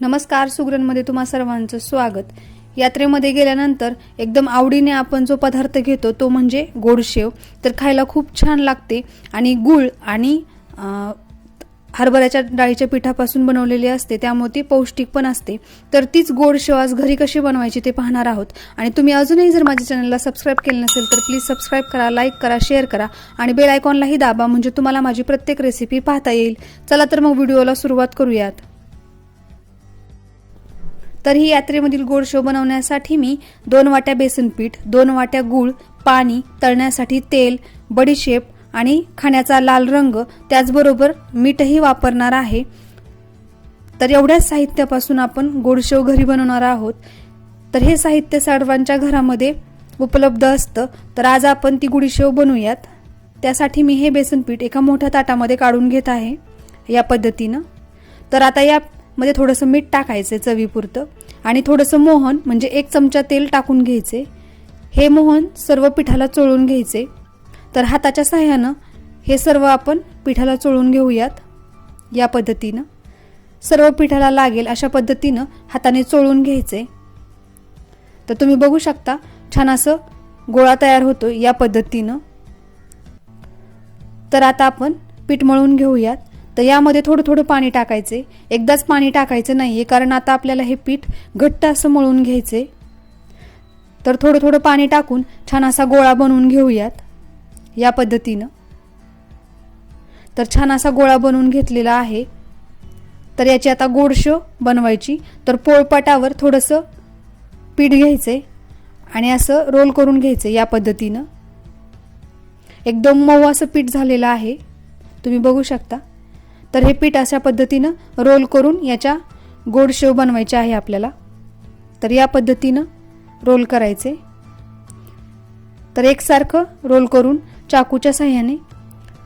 नमस्कार, सुग्रणमध्ये तुम्हा सर्वांचं स्वागत। यात्रेमध्ये गेल्यानंतर एकदम आवडीने आपण जो पदार्थ घेतो तो म्हणजे गोडशेव। तर खायला खूप छान लागते आणि गुळ आणि हरभऱ्याच्या डाळीच्या पिठापासून बनवलेली असते, त्यामुळे ती पौष्टिक पण असते। तर तीच गोडशेव आज घरी कशी बनवायची ते पाहणार आहोत। आणि तुम्ही अजूनही जर माझ्या चॅनलला सबस्क्राइब केले नसेल तर प्लीज सबस्क्राइब करा, लाईक करा, शेअर करा आणि बेल आयकॉनलाही दाबा, म्हणजे तुम्हाला माझी प्रत्येक रेसिपी पाहता येईल। चला तर मग व्हिडिओला सुरुवात करूयात। तर ही यात्रेमधील गोडशेव बनवण्यासाठी मी 2 वाट्या बेसन पीठ, 2 वाट्या गूळ, पाणी, तळण्यासाठी तेल, बडीशेप आणि खाण्याचा लाल रंग, त्याचबरोबर मीठही वापरणार आहे। तर एवढ्याच साहित्यापासून आपण गोडशेव घरी बनवणार आहोत। तर हे साहित्य सर्वांच्या घरामध्ये उपलब्ध असतं। तर आज आपण ती गुडीशेव बनवूयात। त्यासाठी मी हे बेसन पीठ एका मोठ्या ताटामध्ये काढून घेत आहे या पद्धतीने। तर आता या मध्ये थोडंसं मीठ टाकायचे चवीपुरतं आणि थोडंसं मोहन म्हणजे 1 चमचा तेल टाकून घ्यायचे। हे मोहन सर्व पिठाला चोळून घ्यायचे। तर हाताच्या सहाय्याने हे सर्व आपण पिठाला चोळून घेऊयात। या पद्धतीने सर्व पिठाला लागेल अशा पद्धतीने हाताने चोळून घ्यायचे। तर तुम्ही बघू शकता छान असं गोळा तयार होतो या पद्धतीने। तर आता आपण पीठ मळून घेऊयात। तर यामध्ये थोडं थोडं पाणी टाकायचे, एकदाच पाणी टाकायचं नाहीये, कारण आता आपल्याला हे पीठ घट्ट असं मळून घ्यायचे। तर थोडं थोडं पाणी टाकून छान असा गोळा बनवून घेऊयात या पद्धतीने। तर छान असा गोळा बनवून घेतलेला आहे। तर याची आता गोडशेव बनवायची। तर पोळपाटावर थोडंसं पीठ घ्यायचे आणि असं रोल करून घ्यायचे या पद्धतीने। एकदम मऊ असं पीठ झालेलं आहे, तुम्ही बघू शकता। तर हे पीठ अशा पद्धतीने रोल करून याच्या गोडशेव बनवायचे आहे आपल्याला। तर या पद्धतीने रोल करायचे। तर एकसारखं रोल करून चाकूच्या सहाय्याने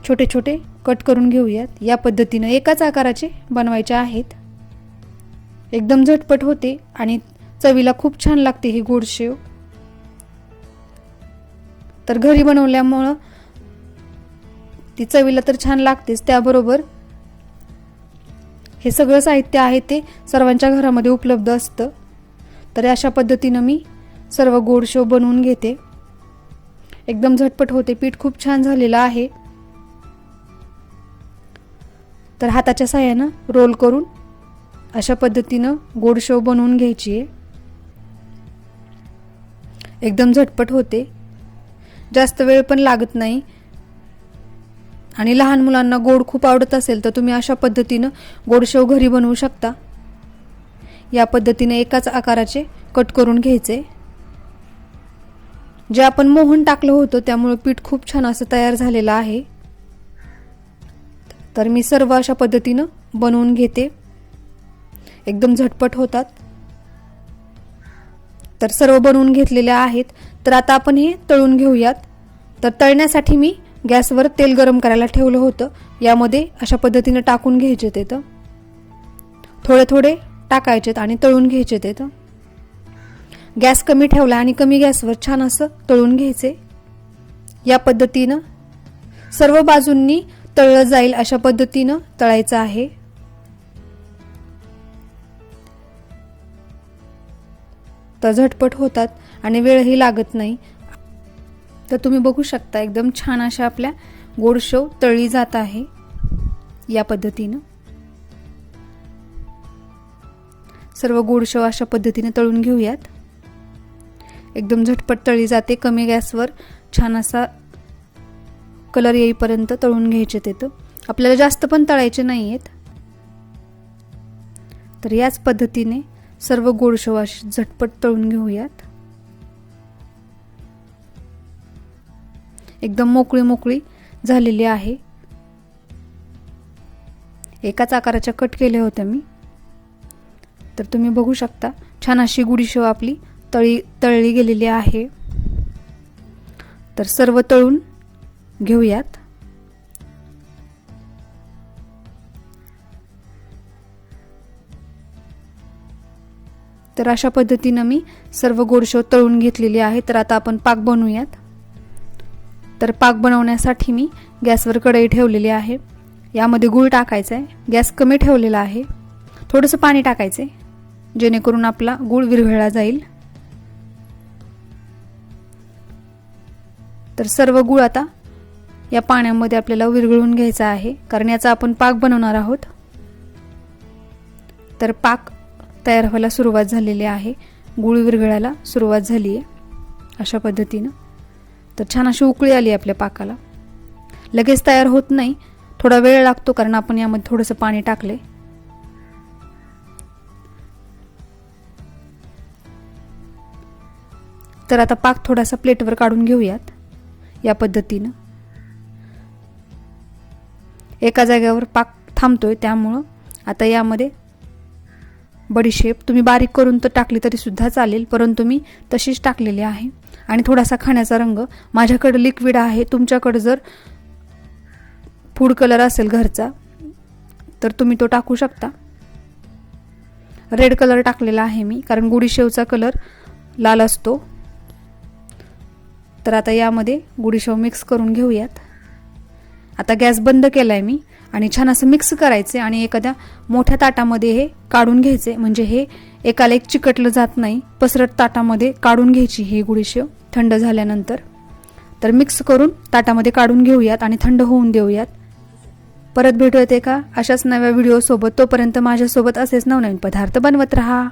छोटे छोटे कट करून घेऊयात। या पद्धतीने एकाच आकाराचे बनवायचे आहेत। एकदम झटपट होते आणि चवीला खूप छान लागते ही गोडशेव। तर घरी बनवल्यामुळे ती चवीला तर छान लागतेच, त्याबरोबर हे सगळं साहित्य आहे ते सर्वांच्या घरामध्ये उपलब्ध असतं। तर अशा पद्धतीने मी सर्व गोडशेव बनवून घेते। एकदम झटपट होते, पीठ खूप छान झालेलं आहे। तर हाताच्या सहाय्याने रोल करून अशा पद्धतीने गोडशेव बनवून घ्यायची आहे। एकदम झटपट होते, जास्त वेळ पण लागत नाही आणि लहान मुलांना गोड खूप आवडत असेल तर तुम्ही अशा पद्धतीने गोडशेव घरी बनवू शकता। या पद्धतीने एकाच आकाराचे कट करून घ्यायचे। जे आपण मोहन टाकलं होतं त्यामुळे पीठ खूप छान असं तयार झालेलं आहे। तर मी सर्व अशा पद्धतीने बनवून घेते, एकदम झटपट होतात। तर सर्व बनवून घेतलेले आहेत। तर आता आपण हे तळून घेऊयात। तर तळण्यासाठी मी गॅसवर तेल गरम करायला ठेवलं होतं। यामध्ये अशा पद्धतीने टाकून घ्यायचे ते, तर थोडे थोडे टाकायचे आणि तळून घ्यायचे ते। तर गॅस कमी ठेवला आणि कमी गॅसवर छान असं तळून घ्यायचे। या पद्धतीने सर्व बाजूंनी तळलं जाईल अशा पद्धतीने तळायचं आहे। तर झटपट होतात आणि वेळही लागत नाही। तर तुम्ही बघू शकता एकदम छान अशा आपल्या गोडशेव तळली जात आहे या पद्धतीने। सर्व गोडशेव अशा पद्धतीने तळून घेऊयात। एकदम झटपट तळली जाते, कमी गॅसवर छान असा कलर येईपर्यंत तळून घ्यायचे ते। तर आपल्याला जास्त पण तळायचे नाहीयेत। तर याच पद्धतीने सर्व गोडशेव अशी झटपट तळून घेऊयात। एकदम मोकळी मोकळी झालेली आहे। एकाच आकाराच्या कट केले होते मी। तर तुम्ही बघू शकता छान अशी गुडीशेव आपली तळली गेलेली आहे। तर सर्व तळून घेऊयात। तर अशा पद्धतीने मी सर्व गोडशेव तळून घेतलेली आहे। तर आता आपण पाक बनवूयात। तर पाक बनवण्यासाठी मी गॅसवर कढई ठेवलेली आहे। यामध्ये गूळ टाकायचा आहे, गॅस कमी ठेवलेला आहे। थोडंसं पाणी टाकायचे जेणेकरून आपला गूळ विरघळला जाईल। तर सर्व गूळ आता या पाण्यामध्ये आपल्याला विरघळून घ्यायचा आहे, कारण याचा आपण पाक बनवणार आहोत। तर पाक तयार व्हायला सुरुवात झालेली आहे, गूळ विरघळायला सुरुवात झाली आहे अशा पद्धतीने। तर छान अशी उकळी आली आपल्या पाकाला, लगेच तयार होत नाही, थोडा वेळ लागतो, कारण आपण यामध्ये थोडंसं पाणी टाकले। तर आता पाक थोडासा प्लेटवर काढून घेऊयात या पद्धतीने। एका जागेवर पाक थांबतोय, त्यामुळं आता यामध्ये बडीशेप तुम्ही बारीक करून तर टाकली तरी सुद्धा चालेल, परंतु मी तशीच टाकलेली आहे। आणि थोडासा खाण्याचा रंग, माझ्याकडे लिक्विड आहे, तुमच्याकडे जर फूड कलर असेल घरचा तर तुम्ही तो टाकू शकता। रेड कलर टाकलेला आहे मी, कारण गुडीशेवचा कलर लाल असतो। तर आता यामध्ये गुडीशेव मिक्स करून घेऊयात। आता गॅस बंद केलाय मी आणि छान असं मिक्स करायचे आणि एखाद्या मोठ्या ताटामध्ये हे काढून घ्यायचे, म्हणजे हे एकाला एक चिकटलं जात नाही। पसरट ताटामध्ये काढून घ्यायची ही गुडीशेव थंड झाल्यानंतर। तर मिक्स करून ताटामध्ये काढून घेऊयात आणि थंड होऊन देऊयात। परत भेटूयात एका अशाच नव्या व्हिडिओ सोबत, तोपर्यंत माझ्यासोबत असेच नवनवीन पदार्थ बनवत रहा।